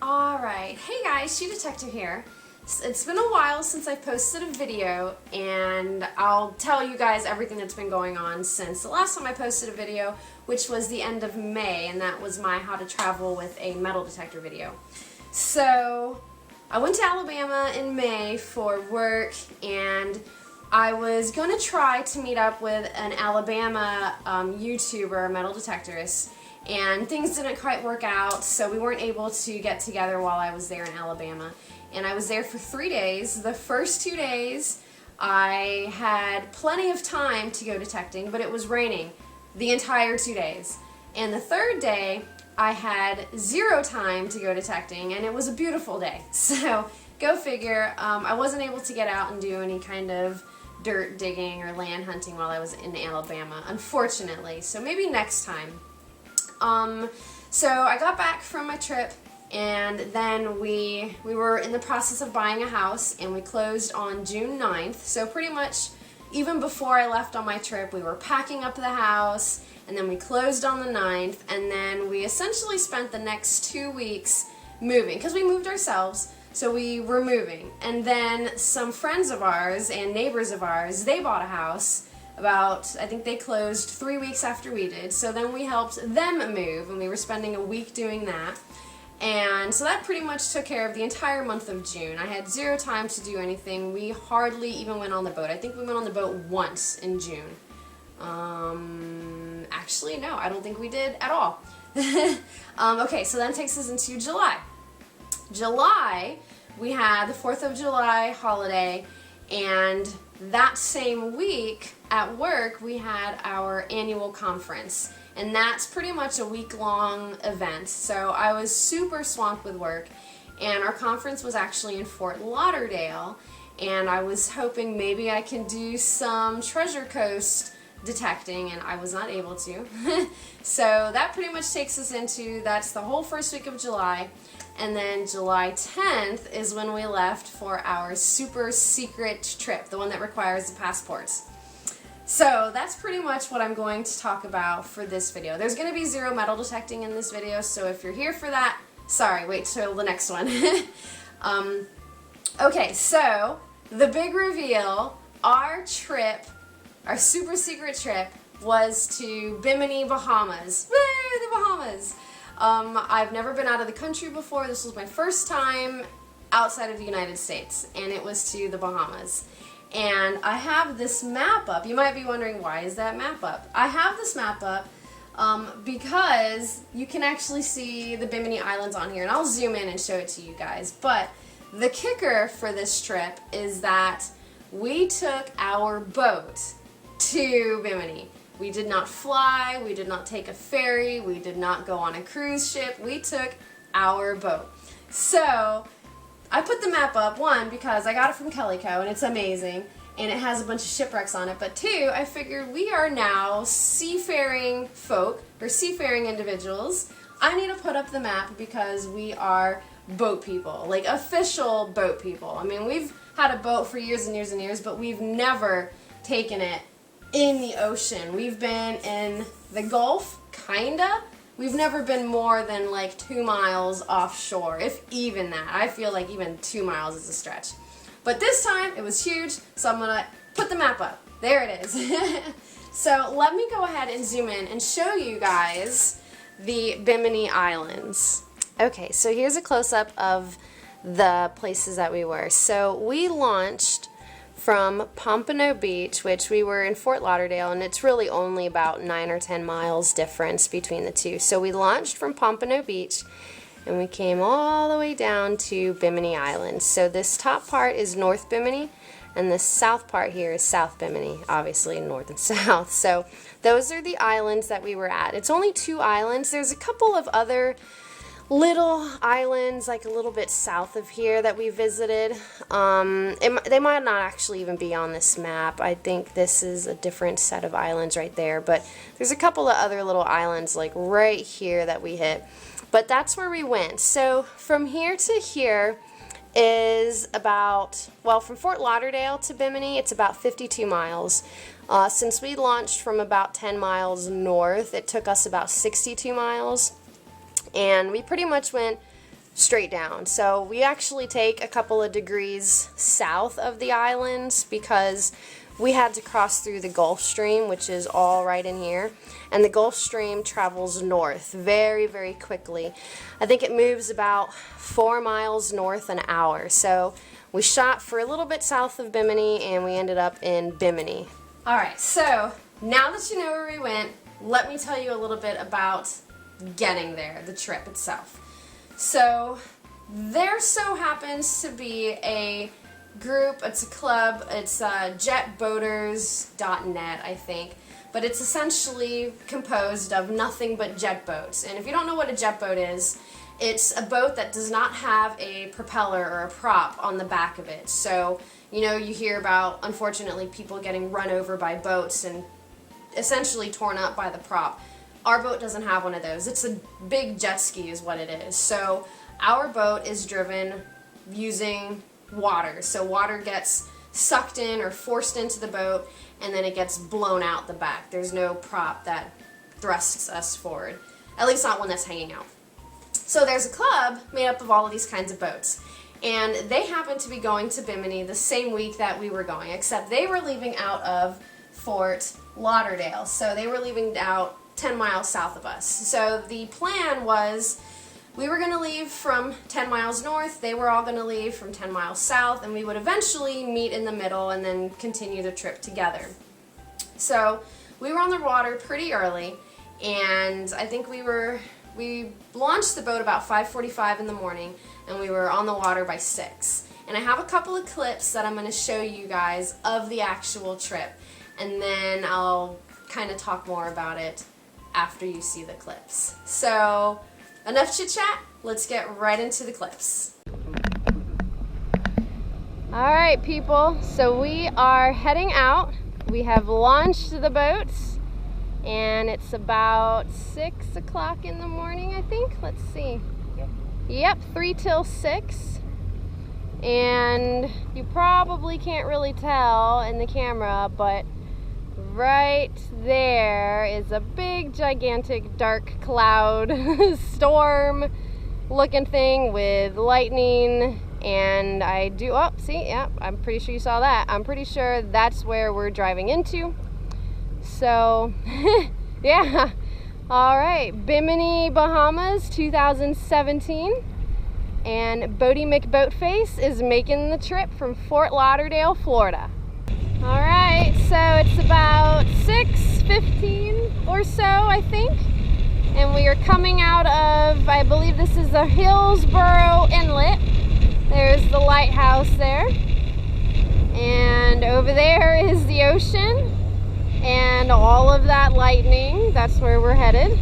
Alright, hey guys, Detector here. It's been a while since I posted a video, and I'll tell you guys everything that's been going on since the last time I posted a video, which was the end of May, and that was my how to travel with a metal detector video. So, I went to Alabama in May for work, and I was going to try to meet up with an Alabama YouTuber, metal detectorist, and things didn't quite work out, so we weren't able to get together while I was there in Alabama. And I was there for 3 days. The first 2 days I had plenty of time to go detecting, but it was raining the entire 2 days. And the third day I had 0 time to go detecting, and it was a beautiful day. So go figure, I wasn't able to get out and do any kind of dirt digging or land hunting while I was in Alabama, unfortunately. So maybe next time. So I got back from my trip, and then we were in the process of buying a house, and we closed on June 9th. So pretty much even before I left on my trip, we were packing up the house, and then we closed on the 9th, and then we essentially spent the next 2 weeks moving, because we moved ourselves, so we were moving. And then some friends of ours and neighbors of ours, they bought a house about, I think they closed 3 weeks after we did, so then we helped them move, and we were spending a week doing that. And so that pretty much took care of the entire month of June. I had 0 time to do anything. We hardly even went on the boat. I think we went on the boat once in June. Actually, no, I don't think we did at all. Okay, so that takes us into July. July, we had the 4th of July holiday, and that same week at work we had our annual conference, and that's pretty much a week-long event. So I was super swamped with work, and our conference was actually in Fort Lauderdale, and I was hoping maybe I can do some Treasure Coast detecting, and I was not able to. So that pretty much takes us into, that's the whole first week of July. And then July 10th is when we left for our super secret trip, the one that requires the passports. So that's pretty much what I'm going to talk about for this video. There's going to be 0 metal detecting in this video, so if you're here for that, sorry, wait till the next one. Okay, so the big reveal, our trip, our super secret trip, was to Bimini, Bahamas. Woo, the Bahamas! I've never been out of the country before. This was my first time outside of the United States, and it was to the Bahamas. And I have this map up. You might be wondering, why is that map up? I have this map up because you can actually see the Bimini Islands on here, and I'll zoom in and show it to you guys. But the kicker for this trip is that we took our boat to Bimini. We did not fly, we did not take a ferry, we did not go on a cruise ship, we took our boat. So, I put the map up, 1, because I got it from Calico, and it's amazing, and it has a bunch of shipwrecks on it, but 2, I figured we are now seafaring folk, or seafaring individuals. I need to put up the map because we are boat people, like official boat people. I mean, we've had a boat for years and years and years, but we've never taken it in the ocean. We've been in the Gulf, kinda. We've never been more than like 2 miles offshore, if even that. I feel like even 2 miles is a stretch. But this time, it was huge, so I'm gonna put the map up. There it is. So let me go ahead and zoom in and show you guys the Bimini Islands. Okay, so here's a close-up of the places that we were. So we launched from Pompano Beach, which we were in Fort Lauderdale, and it's really only about 9 or 10 miles difference between the two. So we launched from Pompano Beach, and we came all the way down to Bimini Islands. So this top part is North Bimini, and the south part here is South Bimini, obviously north and south. So those are the islands that we were at. It's only 2 islands. There's a couple of other little islands like a little bit south of here that we visited. They might not actually even be on this map. I think this is a different set of islands right there, but there's a couple of other little islands like right here that we hit. But that's where we went. So from here to here is about, well, from Fort Lauderdale to Bimini, it's about 52 miles. Since we launched from about 10 miles north, it took us about 62 miles. And we pretty much went straight down. So we actually take a couple of degrees south of the islands because we had to cross through the Gulf Stream, which is all right in here. And the Gulf Stream travels north very, very quickly. I think it moves about 4 miles north an hour. So we shot for a little bit south of Bimini and we ended up in Bimini. Alright, so now that you know where we went, let me tell you a little bit about getting there, the trip itself. So there so happens to be a group, it's a club, it's jetboaters.net, I think, but it's essentially composed of nothing but jet boats. And if you don't know what a jet boat is, it's a boat that does not have a propeller or a prop on the back of it. So, you know, you hear about, unfortunately, people getting run over by boats and essentially torn up by the prop. Our boat doesn't have one of those. It's a big jet ski is what it is. So our boat is driven using water. So water gets sucked in or forced into the boat and then it gets blown out the back. There's no prop that thrusts us forward. At least not one that's hanging out. So there's a club made up of all of these kinds of boats. And they happened to be going to Bimini the same week that we were going, except they were leaving out of Fort Lauderdale. So they were leaving out 10 miles south of us. So the plan was we were going to leave from 10 miles north, they were all going to leave from 10 miles south, and we would eventually meet in the middle and then continue the trip together. So we were on the water pretty early, and I think we launched the boat about 5:45 in the morning, and we were on the water by 6. And I have a couple of clips that I'm going to show you guys of the actual trip, and then I'll kind of talk more about it after you see the clips. So enough chit chat, let's get right into the clips. Alright people, so we are heading out. We have launched the boats and it's about 6 o'clock in the morning, I think. Let's see. Yep, 3 till 6. And you probably can't really tell in the camera, but right there is a big, gigantic, dark cloud storm looking thing with lightning, and I'm pretty sure you saw that. I'm pretty sure that's where we're driving into. So, yeah. Alright, Bimini Bahamas 2017, and Bodie McBoatface is making the trip from Fort Lauderdale, Florida. Alright, so it's about 6:15 or so, I think, and we are coming out of, I believe this is the Hillsborough Inlet. There's the lighthouse there, and over there is the ocean, and all of that lightning. That's where we're headed.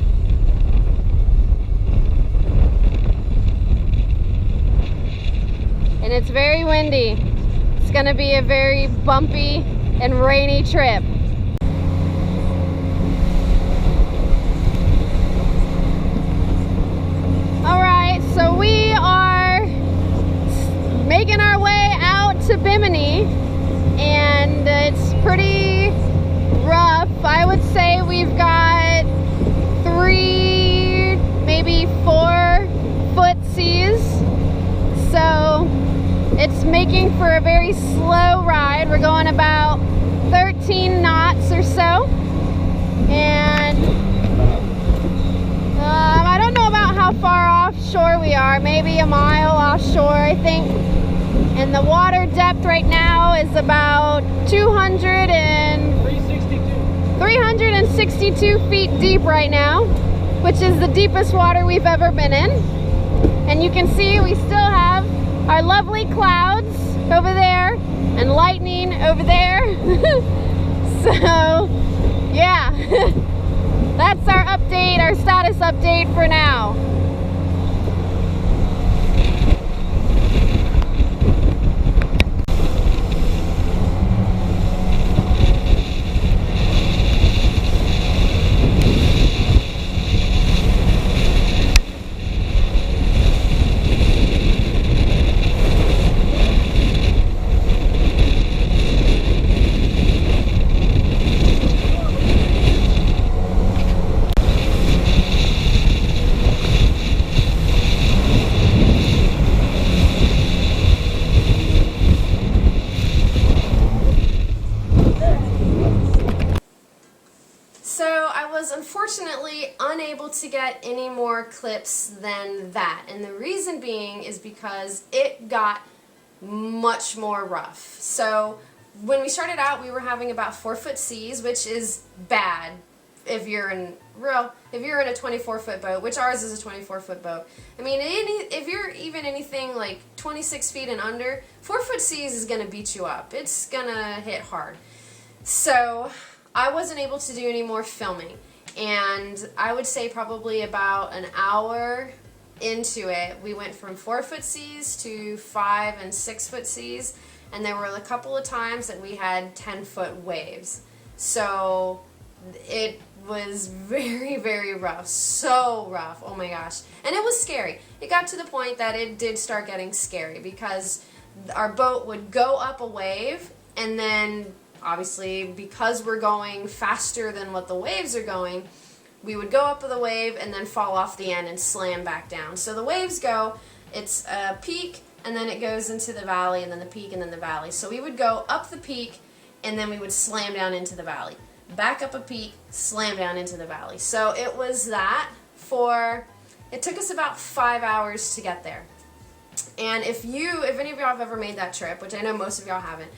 And it's very windy. It's gonna be a very bumpy and rainy trip. Alright, so we are making our way out to Bimini, and it's pretty rough. I would say we've got 3, maybe 4 foot seas. So it's making for a very slow ride. We're going about 13 knots or so. And I don't know about how far offshore we are. Maybe a mile offshore, I think. And the water depth right now is about 362 feet deep right now, which is the deepest water we've ever been in. And you can see we still have our lovely clouds over there and lightning over there. So yeah, that's our update, our status update for now. to get any more clips than that. And the reason being is because it got much more rough. So when we started out, we were having about 4-foot seas, which is bad if you're in a 24-foot boat, which ours is a 24-foot boat. I mean, if you're even anything like 26 feet and under, 4-foot seas is going to beat you up. It's going to hit hard. So I wasn't able to do any more filming. And I would say probably about an hour into it, we went from 4-foot seas to 5- and 6-foot seas. And there were a couple of times that we had 10-foot waves. So it was very, very rough. So rough. Oh my gosh. And it was scary. It got to the point that it did start getting scary because our boat would go up a wave, and then obviously because we're going faster than what the waves are going, we would go up the wave and then fall off the end and slam back down. So the waves go, it's a peak, and then it goes into the valley, and then the peak, and then the valley. So we would go up the peak, and then we would slam down into the valley. Back up a peak, slam down into the valley. So it was that it took us about 5 hours to get there. And if any of y'all have ever made that trip, which I know most of y'all haven't,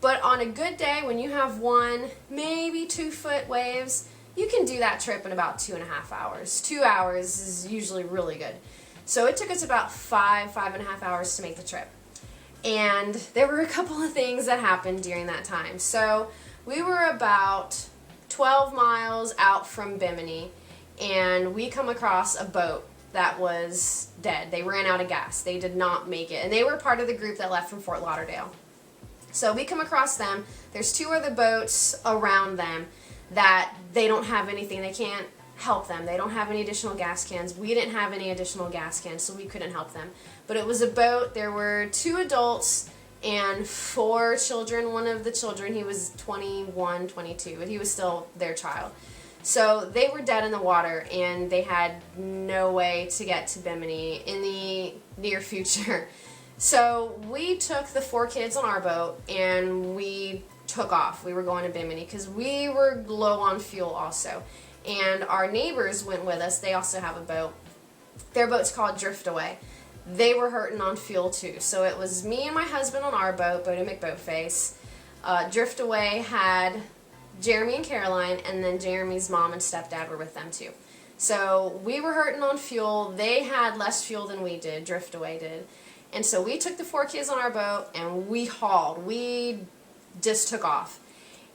but on a good day, when you have 1, maybe 2-foot waves, you can do that trip in about 2.5 hours. 2 hours is usually really good. So it took us about 5.5 hours to make the trip. And there were a couple of things that happened during that time. So we were about 12 miles out from Bimini, and we come across a boat that was dead. They ran out of gas. They did not make it. And they were part of the group that left from Fort Lauderdale. So we come across them. There's 2 other boats around them that they don't have anything. They can't help them. They don't have any additional gas cans. We didn't have any additional gas cans, so we couldn't help them. But it was a boat. There were 2 adults and 4 children. One of the children, he was 21, 22, but he was still their child. So they were dead in the water, and they had no way to get to Bimini in the near future. So we took the 4 kids on our boat, and we took off. We were going to Bimini because we were low on fuel also. And our neighbors went with us. They also have a boat. Their boat's called Driftaway. They were hurting on fuel too. So it was me and my husband on our boat, Boat and McBoatface. Driftaway had Jeremy and Caroline, and then Jeremy's mom and stepdad were with them too. So we were hurting on fuel. They had less fuel than we did, Driftaway did. And so we took the 4 kids on our boat, and we hauled. We just took off.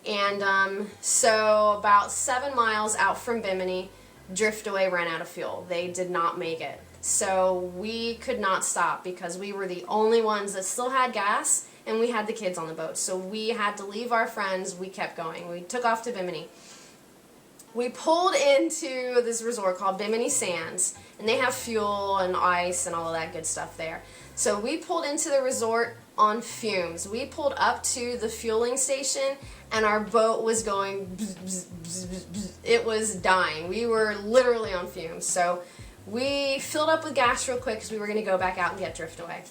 And so about 7 miles out from Bimini, Driftaway ran out of fuel. They did not make it. So we could not stop because we were the only ones that still had gas, and we had the kids on the boat. So we had to leave our friends. We kept going. We took off to Bimini. We pulled into this resort called Bimini Sands, and they have fuel and ice and all of that good stuff there. So we pulled into the resort on fumes. We pulled up to the fueling station, and our boat was going bzz, bzz, bzz, bzz, bzz. It was dying. We were literally on fumes. So we filled up with gas real quick because we were going to go back out and get Driftaway.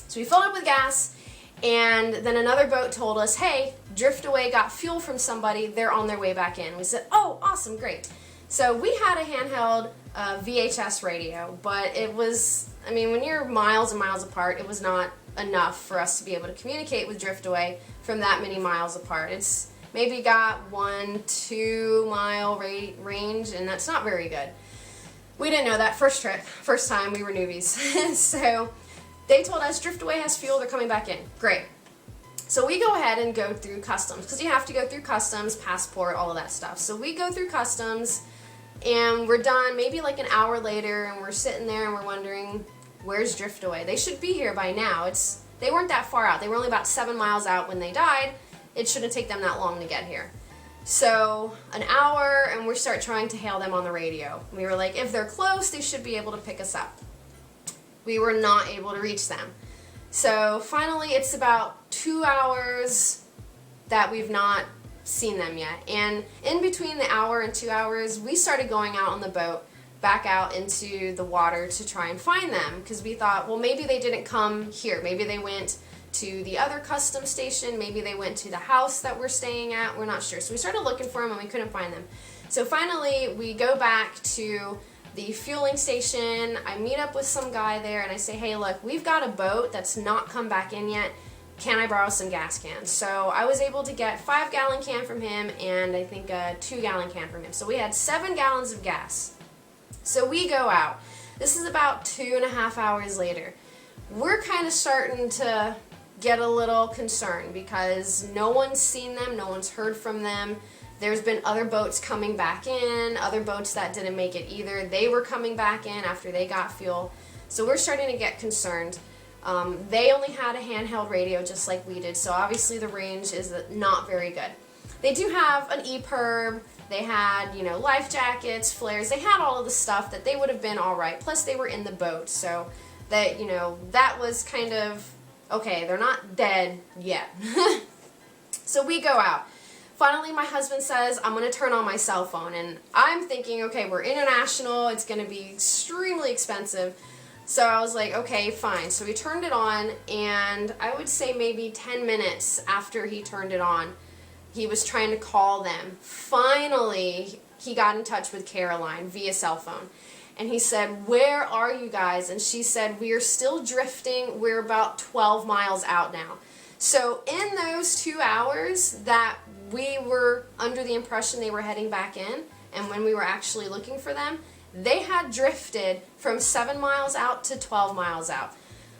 So we filled up with gas, and then another boat told us, hey, Driftaway got fuel from somebody. They're on their way back in. We said, oh, awesome, great. So we had a handheld VHS radio, but it was, I mean, when you're miles and miles apart, it was not enough for us to be able to communicate with Driftaway from that many miles apart. It's maybe got 1-2 mile range, and that's not very good. We didn't know that first trip, first time, we were newbies. So they told us Driftaway has fuel, they're coming back in. Great. So we go ahead and go through customs, because you have to go through customs, passport, all of that stuff. So we go through customs, and we're done maybe like an hour later, and we're sitting there and we're wondering, where's Driftaway? They should be here by now. They weren't that far out. They were only about 7 miles out when they died. It shouldn't take them that long to get here. So an hour, and we start trying to hail them on the radio. We were like, if they're close, they should be able to pick us up. We were not able to reach them. So finally, it's about 2 hours that we've not seen them yet. And in between the hour and 2 hours, we started going out on the boat, back out into the water to try and find them, because we thought, well, maybe they didn't come here. Maybe they went to the other custom station. Maybe they went to the house that we're staying at. We're not sure. So we started looking for them, and we couldn't find them. So finally, we go back to the fueling station. I meet up with some guy there and I say, hey, look, we've got a boat that's not come back in yet. Can I borrow some gas cans? So I was able to get 5-gallon can from him and I think a 2-gallon can from him. So we had 7 gallons of gas. So we go out. This is about 2.5 hours later. We're kind of starting to get a little concerned because no one's seen them, no one's heard from them. There's been other boats coming back in, other boats that didn't make it either. They were coming back in after they got fuel. So we're starting to get concerned. They only had a handheld radio just like we did, so obviously the range is not very good. They do have an EPIRB, they had, you know, life jackets, flares, they had all of the stuff that they would have been alright, plus they were in the boat, so that, you know, that was kind of, okay, they're not dead yet. So we go out. Finally, my husband says, I'm going to turn on my cell phone, and I'm thinking, okay, we're international, it's going to be extremely expensive. So I was like, okay, fine. So we turned it on, and I would say maybe 10 minutes after he turned it on, he was trying to call them. Finally, he got in touch with Caroline via cell phone. And he said, where are you guys? And she said, we are still drifting. We're about 12 miles out now. So in those 2 hours that we were under the impression they were heading back in, and when we were actually looking for them, they had drifted from 7 miles out to 12 miles out.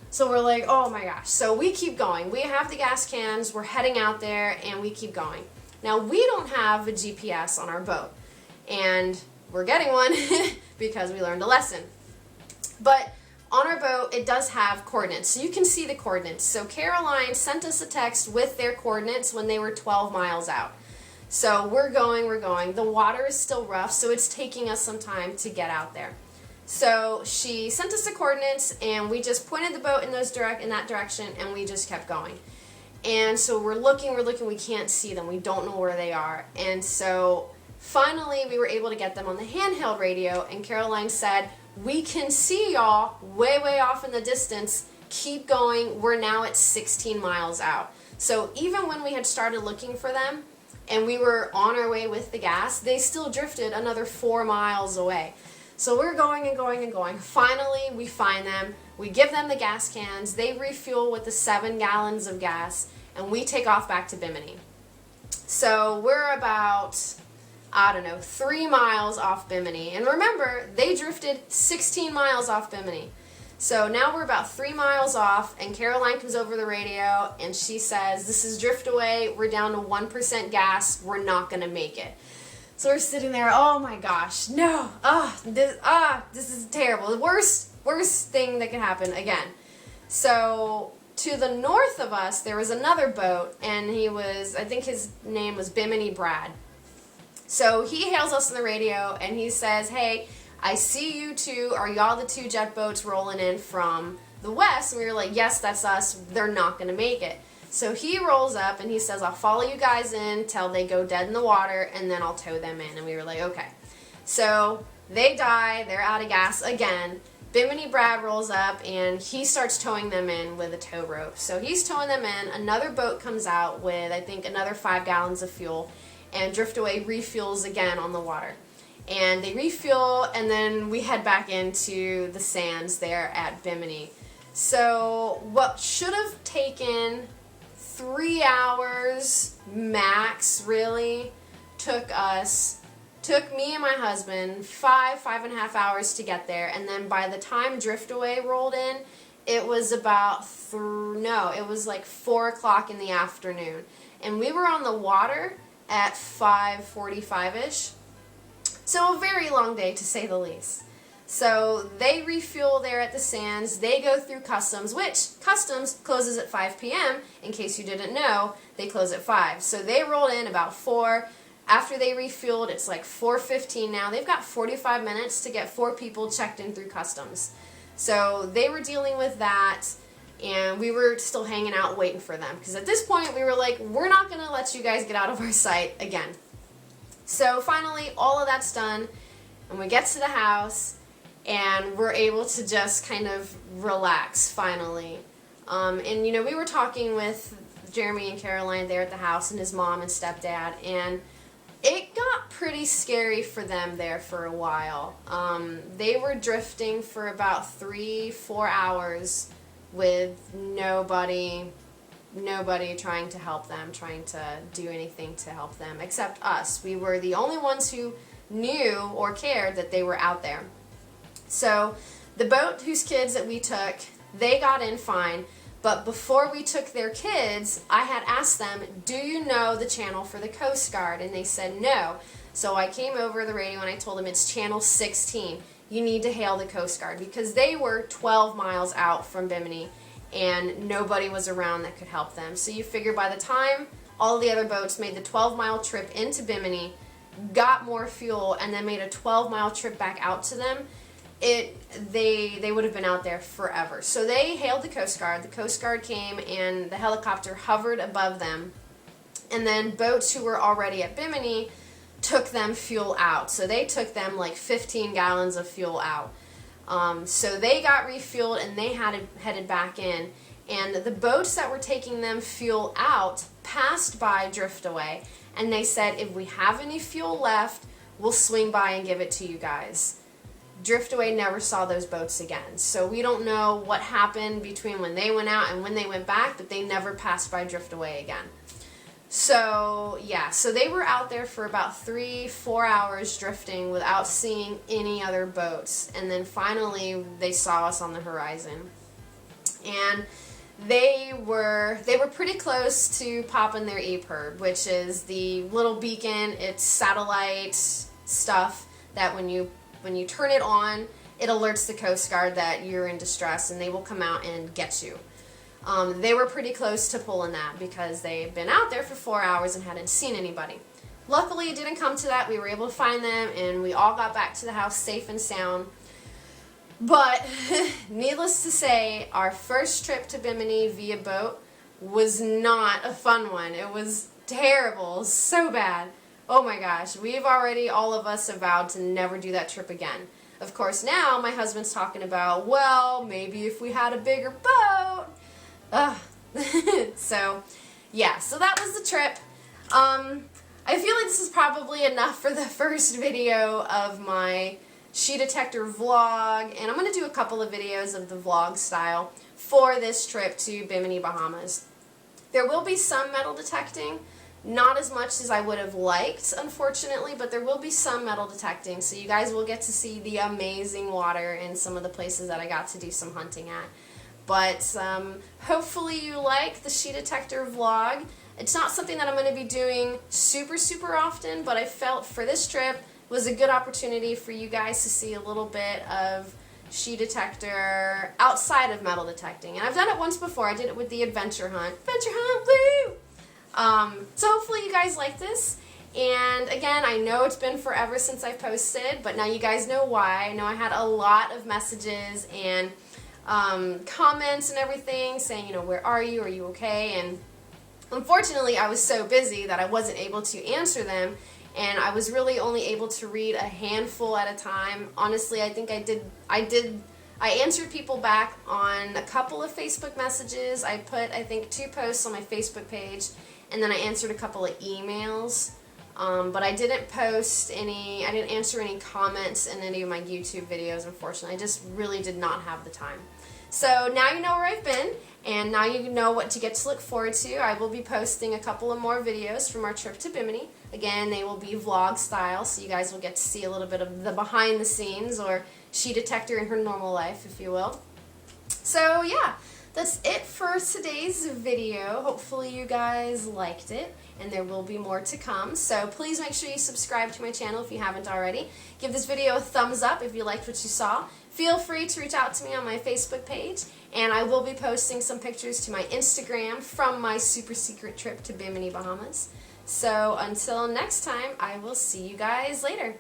So we're like, oh my gosh. So we keep going. We have the gas cans, we're heading out there, and we keep going. Now, we don't have a GPS on our boat, and we're getting one because we learned a lesson. But on our boat, it does have coordinates, so you can see the coordinates. So Caroline sent us a text with their coordinates when they were 12 miles out. So we're going. The water is still rough, so it's taking us some time to get out there. So she sent us the coordinates, and we just pointed the boat in that direction, and we just kept going. And so we're looking, we can't see them, we don't know where they are. And so finally we were able to get them on the handheld radio, and Caroline said, we can see y'all way, way off in the distance, keep going, we're now at 16 miles out. So even when we had started looking for them, and we were on our way with the gas, they still drifted another 4 miles away. So we're going and going and going. Finally, we find them. We give them the gas cans. They refuel with the 7 gallons of gas, and we take off back to Bimini. So we're about, I don't know, 3 miles off Bimini. And remember, they drifted 16 miles off Bimini. So now we're about 3 miles off, and Caroline comes over the radio, and she says, this is drift away, we're down to 1% gas, we're not going to make it. So we're sitting there, oh my gosh, no, this is terrible. The worst thing that can happen again. So to the north of us, there was another boat, and I think his name was Bimini Brad. So he hails us on the radio, and he says, hey, I see you two. Are y'all the 2 jet boats rolling in from the west? And we were like, yes, that's us. They're not going to make it. So he rolls up and he says, I'll follow you guys in till they go dead in the water, and then I'll tow them in. And we were like, okay. So they die. They're out of gas again. Bimini Brad rolls up and he starts towing them in with a tow rope. So he's towing them in. Another boat comes out with, I think, another 5 gallons of fuel, and Driftaway refuels again on the water. And they refuel, and then we head back into the sands there at Bimini. So what should have taken 3 hours max, really, took me and my husband 5.5 hours to get there. And then by the time Driftaway rolled in, it was about, it was like 4 o'clock in the afternoon. And we were on the water at 5:45-ish. So a very long day, to say the least. So they refuel there at the sands. They go through customs, which customs closes at 5 p.m. In case you didn't know, they close at 5. So they rolled in about 4. After they refueled, it's like 4:15 now. They've got 45 minutes to get 4 people checked in through customs. So they were dealing with that, and we were still hanging out waiting for them. Because at this point, we were like, we're not going to let you guys get out of our sight again. So finally, all of that's done, and we get to the house, and we're able to just kind of relax, finally. And, you know, we were talking with Jeremy and Caroline there at the house, and his mom and stepdad, and it got pretty scary for them there for a while. They were drifting for about 3-4 hours with nobody trying to help them, trying to do anything to help them, except us. We were the only ones who knew or cared that they were out there. So the boat whose kids that we took, they got in fine, but before we took their kids, I had asked them, do you know the channel for the Coast Guard? And they said no. So I came over the radio and I told them it's channel 16. You need to hail the Coast Guard, because they were 12 miles out from Bimini and nobody was around that could help them. So you figure by the time all the other boats made the 12-mile trip into Bimini, got more fuel, and then made a 12-mile trip back out to them, they would have been out there forever. So they hailed the Coast Guard. The Coast Guard came and the helicopter hovered above them, and then boats who were already at Bimini took them fuel out. So they took them like 15 gallons of fuel out. So they got refueled and they headed back in, and the boats that were taking them fuel out passed by Driftaway, and they said, if we have any fuel left, we'll swing by and give it to you guys. Driftaway never saw those boats again, so we don't know what happened between when they went out and when they went back, but they never passed by Driftaway again. So yeah, so they were out there for about 3-4 hours drifting without seeing any other boats, and then finally they saw us on the horizon. And they were pretty close to popping their EPIRB, which is the little beacon. It's satellite stuff that when you turn it on, it alerts the Coast Guard that you're in distress and they will come out and get you. They were pretty close to pulling that because they'd been out there for 4 hours and hadn't seen anybody. Luckily, it didn't come to that. We were able to find them and we all got back to the house safe and sound. But needless to say, our first trip to Bimini via boat was not a fun one. It was terrible, so bad. Oh my gosh, we've already, all of us, have vowed to never do that trip again. Of course, now my husband's talking about, well, maybe if we had a bigger boat. So, yeah, so that was the trip. I feel like this is probably enough for the first video of my She Detector vlog, and I'm going to do a couple of videos of the vlog style for this trip to Bimini, Bahamas. There will be some metal detecting, not as much as I would have liked, unfortunately, but there will be some metal detecting, so you guys will get to see the amazing water in some of the places that I got to do some hunting at. But hopefully you like the She Detector vlog. It's not something that I'm going to be doing super often, but I felt for this trip was a good opportunity for you guys to see a little bit of She Detector outside of metal detecting. And I've done it once before. I did it with the adventure hunt. Adventure hunt, woo! So hopefully you guys like this. And again, I know it's been forever since I posted, but now you guys know why. I know I had a lot of messages and comments and everything saying, you know, where are you? Are you okay? And unfortunately, I was so busy that I wasn't able to answer them. And I was really only able to read a handful at a time. Honestly, I think I answered people back on a couple of Facebook messages. I put, I think, 2 posts on my Facebook page, and then I answered a couple of emails. But I didn't post any, I didn't answer any comments in any of my YouTube videos, unfortunately. I just really did not have the time. So now you know where I've been, and now you know what to get to look forward to. I will be posting a couple of more videos from our trip to Bimini. Again, they will be vlog style, so you guys will get to see a little bit of the behind the scenes, or She Detector in her normal life, if you will. So yeah, that's it for today's video. Hopefully you guys liked it, and there will be more to come. So please make sure you subscribe to my channel if you haven't already. Give this video a thumbs up if you liked what you saw. Feel free to reach out to me on my Facebook page, and I will be posting some pictures to my Instagram from my super secret trip to Bimini, Bahamas. So until next time, I will see you guys later.